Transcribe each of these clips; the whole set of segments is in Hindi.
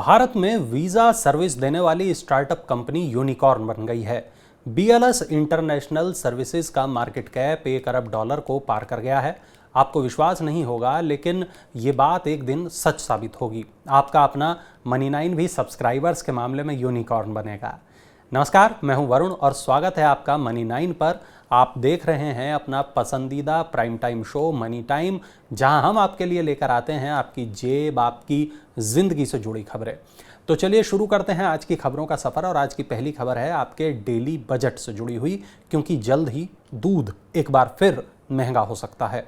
भारत में वीजा सर्विस देने वाली स्टार्टअप कंपनी यूनिकॉर्न बन गई है। बीएलएस इंटरनेशनल सर्विसेज का मार्केट कैप $1 अरब को पार कर गया है। आपको विश्वास नहीं होगा, लेकिन ये बात एक दिन सच साबित होगी। आपका अपना मनी9 भी सब्सक्राइबर्स के मामले में यूनिकॉर्न बनेगा। नमस्कार, मैं हूं वरुण और स्वागत है आपका मनी9 पर। आप देख रहे हैं अपना पसंदीदा prime time show money time, जहां हम आपके लिए लेकर आते हैं आपकी जेब, आपकी जिंदगी से जुड़ी खबरें। तो चलिए शुरू करते हैं आज की खबरों का सफर। और आज की पहली खबर है आपके डेली बजट से जुड़ी हुई, क्योंकि जल्द ही दूध एक बार फिर महंगा हो सकता है।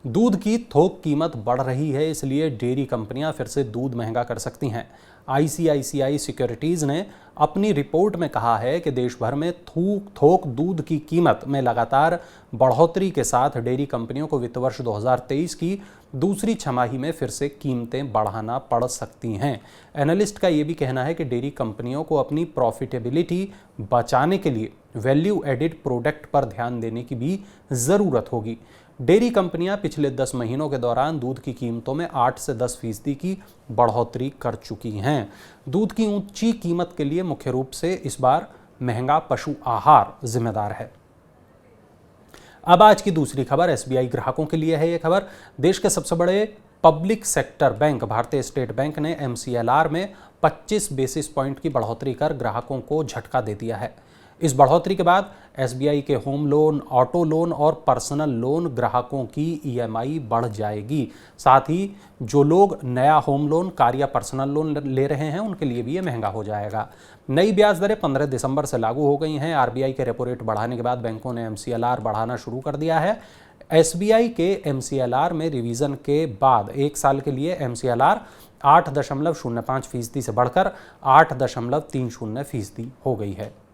दूध की थोक कीमत बढ़ रही है, इसलिए डेयरी कंपनियां फिर से दूध महंगा कर सकती हैं। आईसीआईसीआई सिक्योरिटीज ने अपनी रिपोर्ट में कहा है कि देश भर में थोक दूध की कीमत में लगातार बढ़ोतरी के साथ डेयरी कंपनियों को वित्त वर्ष 2023 की दूसरी छमाही में फिर से कीमतें बढ़ाना पड़ सकती हैं। एनालिस्ट का ये भी कहना है कि डेयरी कंपनियों को अपनी प्रॉफिटेबिलिटी बचाने के लिए वैल्यू एडिड प्रोडक्ट पर ध्यान देने की भी ज़रूरत होगी। डेयरी कंपनियां पिछले 10 महीनों के दौरान दूध की कीमतों में 8 से 10% की बढ़ोतरी कर चुकी हैं। दूध की ऊंची कीमत के लिए मुख्य रूप से इस बार महंगा पशु आहार जिम्मेदार है। अब आज की दूसरी खबर एसबीआई ग्राहकों के लिए है। यह खबर देश के सबसे बड़े पब्लिक सेक्टर बैंक भारतीय स्टेट बैंक ने एमसीएलआर में 25 बेसिस पॉइंट की बढ़ोतरी कर ग्राहकों को झटका दे दिया है। इस बढ़ोतरी के बाद एसबीआई के होम लोन, ऑटो लोन और पर्सनल लोन ग्राहकों की ईएमआई बढ़ जाएगी। साथ ही जो लोग नया होम लोन, कार या पर्सनल लोन ले रहे हैं, उनके लिए भी ये महंगा हो जाएगा। नई ब्याज दरें 15 दिसंबर से लागू हो गई हैं। आरबीआई के रेपो रेट बढ़ाने के बाद बैंकों ने एमसीएलआर बढ़ाना शुरू कर दिया है। एसबीआई के एमसीएलआर में रिवीजन के बाद एक साल के लिए एमसीएलआर 8.05% से बढ़कर 8.30% हो गई है।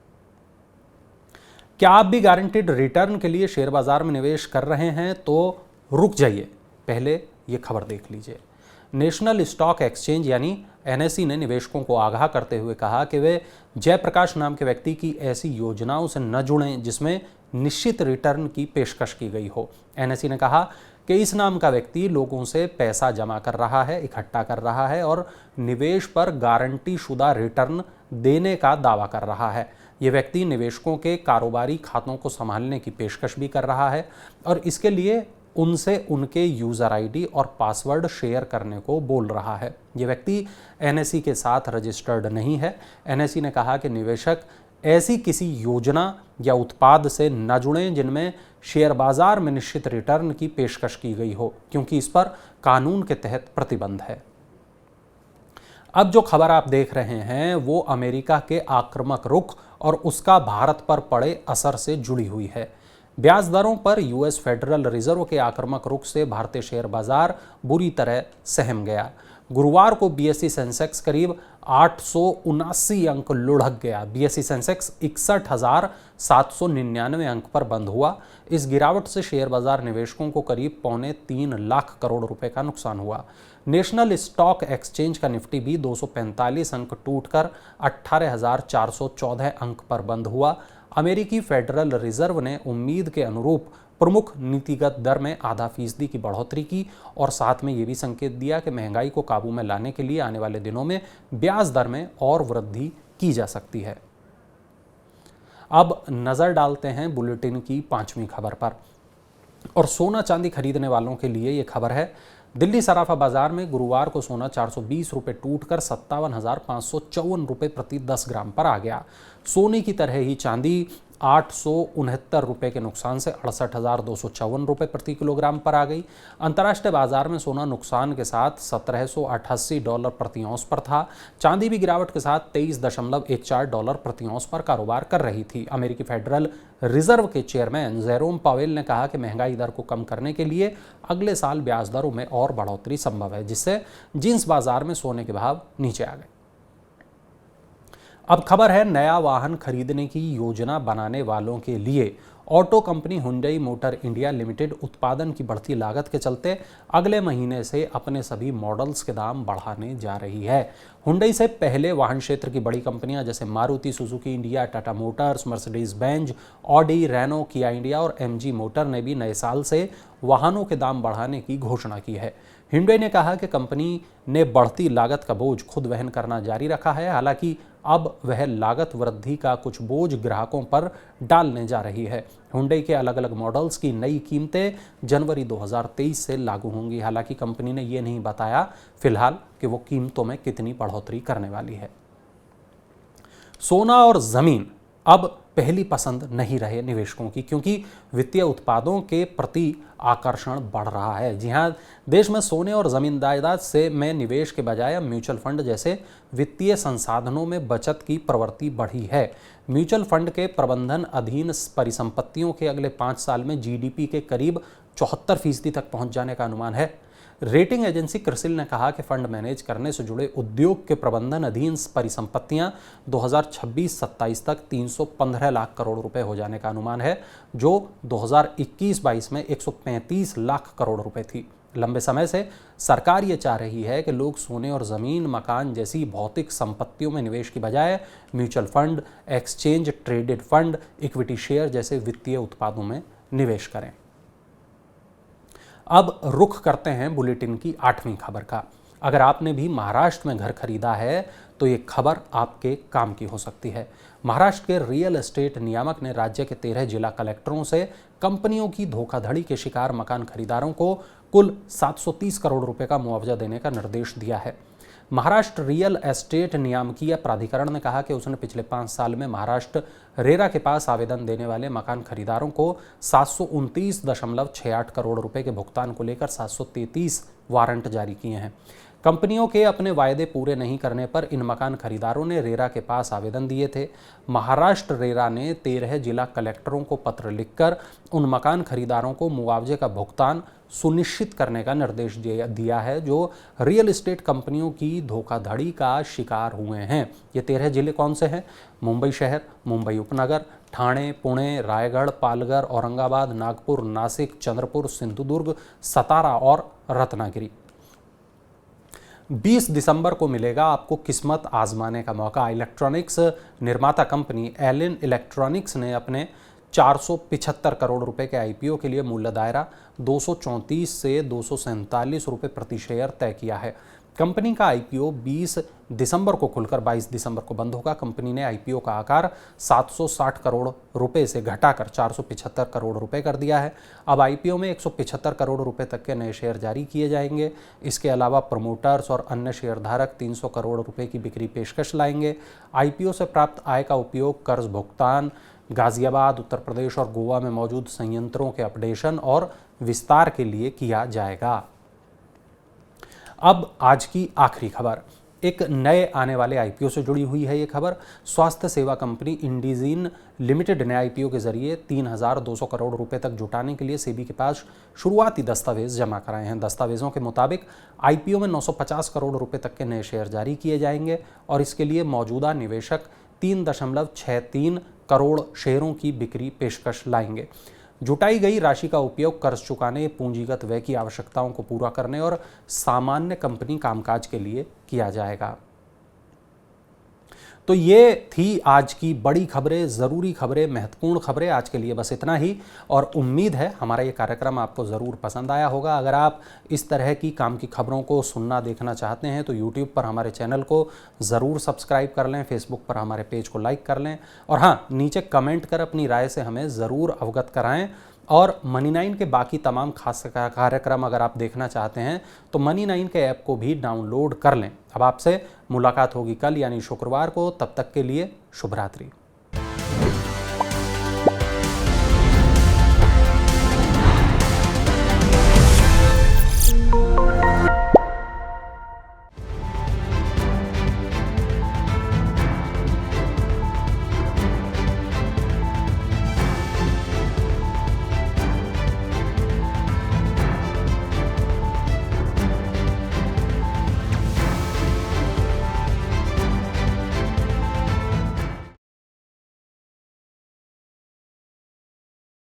क्या आप भी गारंटीड रिटर्न के लिए शेयर बाजार में निवेश कर रहे हैं? तो रुक जाइए, पहले ये खबर देख लीजिए। नेशनल स्टॉक एक्सचेंज यानी एनएसई ने निवेशकों को आगाह करते हुए कहा कि वे जयप्रकाश नाम के व्यक्ति की ऐसी योजनाओं से न जुड़ें जिसमें निश्चित रिटर्न की पेशकश की गई हो। एनएसई ने कहा कि इस नाम का व्यक्ति लोगों से पैसा जमा कर रहा है, इकट्ठा कर रहा है और निवेश पर गारंटी शुदा रिटर्न देने का दावा कर रहा है। ये व्यक्ति निवेशकों के कारोबारी खातों को संभालने की पेशकश भी कर रहा है और इसके लिए उनसे उनके यूज़र आईडी और पासवर्ड शेयर करने को बोल रहा है। ये व्यक्ति एनएसई के साथ रजिस्टर्ड नहीं है। एनएसई ने कहा कि निवेशक ऐसी किसी योजना या उत्पाद से न जुड़ें जिनमें शेयर बाजार में निश्चित रिटर्न की पेशकश की गई हो, क्योंकि इस पर कानून के तहत प्रतिबंध है। अब जो खबर आप देख रहे हैं वो अमेरिका के आक्रामक रुख और उसका भारत पर पड़े असर से जुड़ी हुई है। ब्याज दरों पर यूएस फेडरल रिजर्व के आक्रामक रुख से भारतीय शेयर बाजार बुरी तरह सहम गया। गुरुवार को बीएसई सेंसेक्स करीब 879 अंक लुढ़क गया। बीएसई सेंसेक्स 61,799 अंक पर बंद हुआ। इस गिरावट से शेयर बाजार निवेशकों को करीब 3.25 लाख करोड़ रुपए का नुकसान हुआ। नेशनल स्टॉक एक्सचेंज का निफ्टी भी 245 अंक टूटकर 18,414 अंक पर बंद हुआ। अमेरिकी फेडरल रिजर्व ने उम्मीद के अनुरूप प्रमुख नीतिगत दर में 0.5% की बढ़ोतरी की और साथ में ये भी संकेत दिया कि महंगाई को काबू में लाने के लिए आने वाले दिनों में ब्याज दर में और वृद्धि की जा सकती है। अब नजर डालते हैं बुलेटिन की 5वीं खबर पर। और सोना चांदी खरीदने वालों के लिए ये खबर है। दिल्ली सराफा बाजार में गुरुवार को सोना 420 रुपये टूटकर 57,554 रुपये प्रति 10 ग्राम पर आ गया। सोने की तरह ही चांदी 869 रुपये के नुकसान से 68,254 रुपये प्रति किलोग्राम पर आ गई। अंतर्राष्ट्रीय बाजार में सोना नुकसान के साथ $1788 प्रति औंस पर था। चांदी भी गिरावट के साथ $23.14 प्रति औंस पर कारोबार कर रही थी। अमेरिकी फेडरल रिजर्व के चेयरमैन जेरोम पावेल ने कहा कि महंगाई दर को कम करने के लिए अगले साल ब्याज दरों में और बढ़ोतरी संभव है, जिससे जिंस बाजार में सोने के भाव नीचे आ गए। अब खबर है नया वाहन खरीदने की योजना बनाने वालों के लिए। Auto company Hyundai motor India limited उत्पादन की बढ़ती लागत के चलते अगले महीने से अपने सभी मॉडल्स के दाम बढ़ाने जा रही है। हुंडई से पहले वाहन क्षेत्र की बड़ी कंपनियां जैसे Maruti Suzuki India, Tata motors, Mercedes Benz, Audi, Renault, Kia India और एमजी मोटर ने भी नए साल से वाहनों के दाम बढ़ाने की घोषणा की है। हुंडई ने कहा कि कंपनी ने बढ़ती लागत का बोझ खुद वहन करना जारी रखा है। हालांकि अब वह लागत वृद्धि का कुछ बोझ ग्राहकों पर डालने जा रही है। हुंडई के अलग अलग मॉडल्स की नई कीमतें जनवरी 2023 से लागू होंगी। हालांकि कंपनी ने यह नहीं बताया फिलहाल कि वो कीमतों में कितनी बढ़ोतरी करने वाली है। सोना और जमीन अब पहली पसंद नहीं रहे निवेशकों की, क्योंकि वित्तीय उत्पादों के प्रति आकर्षण बढ़ रहा है। जी हां, देश में सोने और जमीन जायदाद से में निवेश के बजाय म्यूचुअल फंड जैसे वित्तीय संसाधनों में बचत की प्रवृत्ति बढ़ी है। म्यूचुअल फंड के प्रबंधन अधीन परिसंपत्तियों के अगले 5 साल में जीडीपी के करीब 74% तक पहुंच जाने का अनुमान है। रेटिंग एजेंसी क्रिसिल ने कहा कि फंड मैनेज करने से जुड़े उद्योग के प्रबंधन अधीन परिसंपत्तियां 2026-27 तक 315 लाख करोड़ रुपए हो जाने का अनुमान है, जो 2021-22 में 135 लाख करोड़ रुपए थी। लंबे समय से सरकार ये चाह रही है कि लोग सोने और जमीन, मकान जैसी भौतिक संपत्तियों में निवेश की बजाय mutual fund, exchange traded fund, equity share जैसे वित्तीय उत्पादों में निवेश करें। अब रुख करते हैं बुलेटिन की 8वीं खबर का। अगर आपने भी महाराष्ट्र में घर खरीदा है तो ये खबर आपके काम की हो सकती है। महाराष्ट्र के रियल एस्टेट नियामक ने राज्य के 13 जिला कलेक्टरों से कंपनियों की धोखाधड़ी के शिकार मकान खरीदारों को कुल 730 करोड़ रुपए का मुआवजा देने का निर्देश दिया है। महाराष्ट्र रियल एस्टेट नियामकीय प्राधिकरण ने कहा कि उसने पिछले 5 साल में महाराष्ट्र रेरा के पास आवेदन देने वाले मकान खरीदारों को 729.68 करोड़ रुपए के भुगतान को लेकर 733 वारंट जारी किए हैं। कंपनियों के अपने वायदे पूरे नहीं करने पर इन मकान खरीदारों ने रेरा के पास आवेदन दिए थे। महाराष्ट्र रेरा ने 13 जिला कलेक्टरों को पत्र लिखकर उन मकान खरीदारों को मुआवजे का भुगतान सुनिश्चित करने का निर्देश दिया है जो रियल एस्टेट कंपनियों की धोखाधड़ी का शिकार हुए हैं। ये 13 जिले कौन से हैं? मुंबई शहर, मुंबई उपनगर, ठाणे, पुणे, रायगढ़, पालघर, औरंगाबाद, नागपुर, नासिक, चंद्रपुर, सिंधुदुर्ग, सतारा और रत्नागिरी। 20 दिसंबर को मिलेगा आपको किस्मत आजमाने का मौका। इलेक्ट्रॉनिक्स निर्माता कंपनी एलिन इलेक्ट्रॉनिक्स ने अपने 475 करोड़ रुपए के आईपीओ के लिए मूल्य दायरा 234 से 247 रुपए प्रति शेयर तय किया है। कंपनी का आईपीओ 20 दिसंबर को खुलकर 22 दिसंबर को बंद होगा। कंपनी ने आईपीओ का आकार 760 करोड़ रुपए से घटाकर 475 करोड़ रुपए कर दिया है। अब आईपीओ में 175 करोड़ रुपए तक के नए शेयर जारी किए जाएंगे। इसके अलावा प्रमोटर्स और अन्य शेयरधारक 300 करोड़ रुपए की बिक्री पेशकश लाएंगे। आईपीओ से प्राप्त आय का उपयोग कर्ज भुगतान, गाजियाबाद, उत्तर प्रदेश और गोवा में मौजूद संयंत्रों के अपडेशन और विस्तार के लिए किया जाएगा। अब आज की आखिरी खबर एक नए आने वाले आईपीओ से जुड़ी हुई है। ये खबर स्वास्थ्य सेवा कंपनी इंडिजीन लिमिटेड ने आईपीओ के जरिए 3,200 करोड़ रुपए तक जुटाने के लिए सेबी के पास शुरुआती दस्तावेज जमा कराए हैं। दस्तावेजों के मुताबिक आईपीओ में 950 करोड़ रुपए तक के नए शेयर जारी किए जाएंगे और इसके लिए मौजूदा निवेशक 3.63 करोड़ शेयरों की बिक्री पेशकश लाएंगे। जुटाई गई राशि का उपयोग कर्ज चुकाने, पूंजीगत व्यय की आवश्यकताओं को पूरा करने और सामान्य कंपनी कामकाज के लिए किया जाएगा। तो ये थी आज की बड़ी खबरें, ज़रूरी खबरें, महत्वपूर्ण खबरें। आज के लिए बस इतना ही और उम्मीद है हमारा ये कार्यक्रम आपको ज़रूर पसंद आया होगा। अगर आप इस तरह की काम की खबरों को सुनना देखना चाहते हैं तो यूट्यूब पर हमारे चैनल को ज़रूर सब्सक्राइब कर लें, फेसबुक पर हमारे पेज को लाइक कर लें और हाँ, नीचे कमेंट कर अपनी राय से हमें ज़रूर अवगत कराएँ। और मनी9 के बाकी तमाम खास कार्यक्रम अगर आप देखना चाहते हैं तो मनी9 के ऐप को भी डाउनलोड कर लें। अब आपसे मुलाकात होगी कल यानी शुक्रवार को। तब तक के लिए शुभ रात्रि।